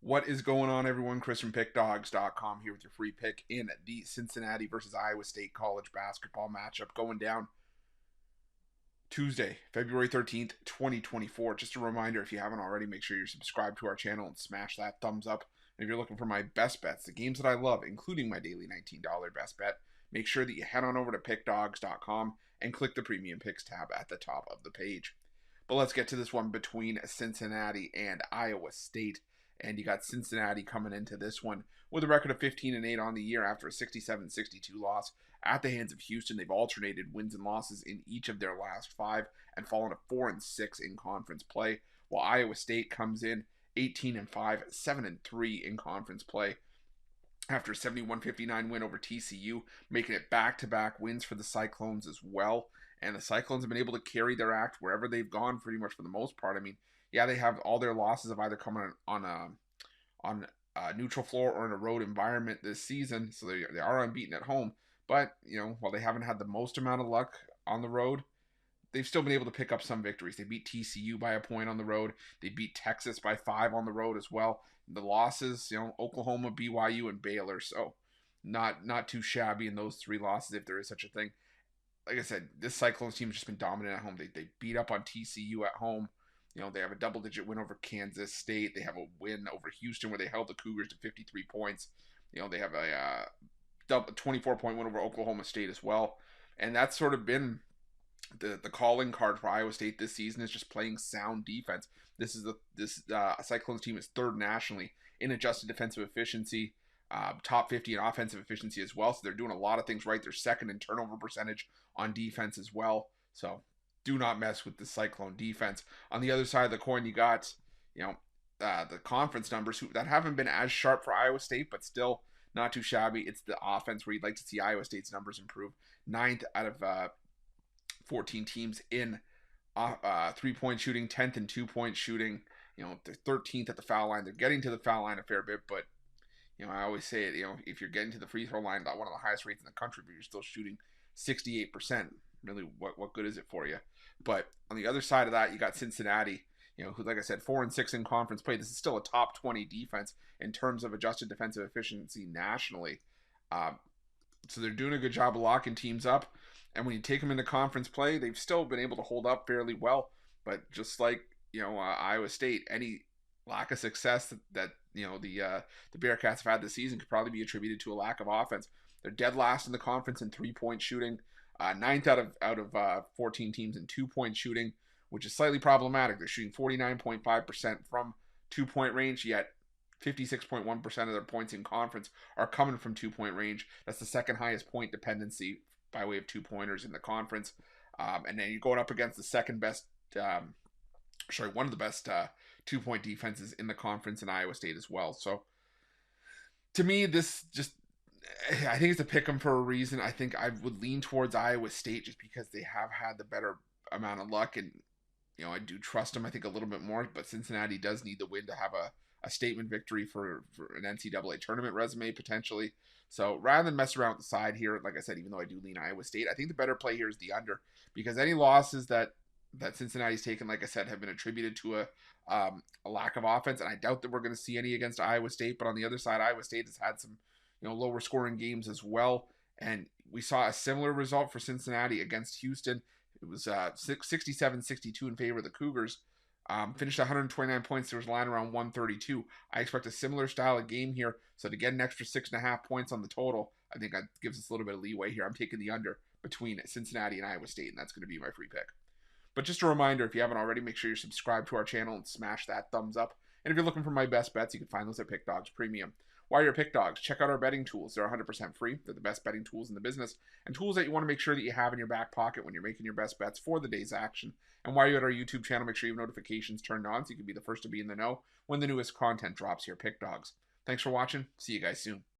What is going on, everyone? Chris from PickDogs.com here with your free pick in the Cincinnati versus Iowa State college basketball matchup going down Tuesday, February 13th, 2024. Just a reminder, if you haven't already, make sure you're subscribed to our channel and smash that thumbs up. And if you're looking for my best bets, the games that I love, including my daily $19 best bet, make sure that you head on over to PickDogs.com and click the Premium Picks tab at the top of the page. But let's get to this one between Cincinnati and Iowa State. And you got Cincinnati coming into this one with a record of 15-8 on the year after a 67-62 loss at the hands of Houston. They've alternated wins and losses in each of their last five and fallen to 4-6 in conference play, while Iowa State comes in 18-5, 7-3 in conference play after a 71-59 win over TCU, making it back-to-back wins for the Cyclones as well. And the Cyclones have been able to carry their act wherever they've gone pretty much for the most part. I mean, yeah, they have all their losses have either come on a neutral floor or in a road environment this season, so they are unbeaten at home. But, while they haven't had the most amount of luck on the road, they've still been able to pick up some victories. They beat TCU by a point on the road. They beat Texas by 5 on the road as well. The losses, Oklahoma, BYU, and Baylor. So not too shabby in those three losses if there is such a thing. Like I said, this Cyclones team has just been dominant at home. They beat up on TCU at home. They have a double-digit win over Kansas State. They have a win over Houston where they held the Cougars to 53 points. They have a 24-point win over Oklahoma State as well. And that's sort of been the calling card for Iowa State this season, is just playing sound defense. This Cyclones team is third nationally in adjusted defensive efficiency, top 50 in offensive efficiency as well. So they're doing a lot of things right. They're second in turnover percentage on defense as well. So do not mess with the Cyclone defense. On the other side of the coin, you got the conference numbers that haven't been as sharp for Iowa State, but still not too shabby. It's the offense where you'd like to see Iowa State's numbers improve. 9th out of 14 teams in 3-point shooting, 10th in 2-point shooting. They're 13th at the foul line. They're getting to the foul line a fair bit, but I always say it. If you're getting to the free throw line, one of the highest rates in the country, but you're still shooting 68%. Really, what good is it for you? But on the other side of that, you got Cincinnati, who, like I said, 4-6 in conference play. This is still a top 20 defense in terms of adjusted defensive efficiency nationally. So they're doing a good job of locking teams up. And when you take them into conference play, they've still been able to hold up fairly well. But just like Iowa State, any lack of success that the Bearcats have had this season could probably be attributed to a lack of offense. They're dead last in the conference in 3-point shooting. 9th out of 14 teams in 2-point shooting, which is slightly problematic. They're shooting 49.5% from 2-point range, yet 56.1% of their points in conference are coming from 2-point range. That's the second highest point dependency by way of 2-pointers in the conference. And then you're going up against the one of the best 2-point defenses in the conference in Iowa State as well. So to me, I think it's a pick 'em for a reason. I think I would lean towards Iowa State just because they have had the better amount of luck, and I do trust them, I think, a little bit more. But Cincinnati does need the win to have a statement victory for an NCAA tournament resume potentially. So rather than mess around with the side here, like I said, even though I do lean Iowa State, I think the better play here is the under, because any losses that Cincinnati's taken, like I said, have been attributed to a lack of offense, and I doubt that we're going to see any against Iowa State. But on the other side, Iowa State has had some lower scoring games as well. And we saw a similar result for Cincinnati against Houston. It was 67-62 in favor of the Cougars. Finished 129 points. There was a line around 132. I expect a similar style of game here. So to get an extra 6.5 points on the total, I think that gives us a little bit of leeway here. I'm taking the under between Cincinnati and Iowa State, and that's going to be my free pick. But just a reminder, if you haven't already, make sure you're subscribed to our channel and smash that thumbs up. And if you're looking for my best bets, you can find those at Pick Dogs Premium. While you're at Pick Dogs, check out our betting tools. They're 100% free. They're the best betting tools in the business, and tools that you want to make sure that you have in your back pocket when you're making your best bets for the day's action. And while you're at our YouTube channel, make sure you have notifications turned on so you can be the first to be in the know when the newest content drops here at Pick Dogs. Thanks for watching. See you guys soon.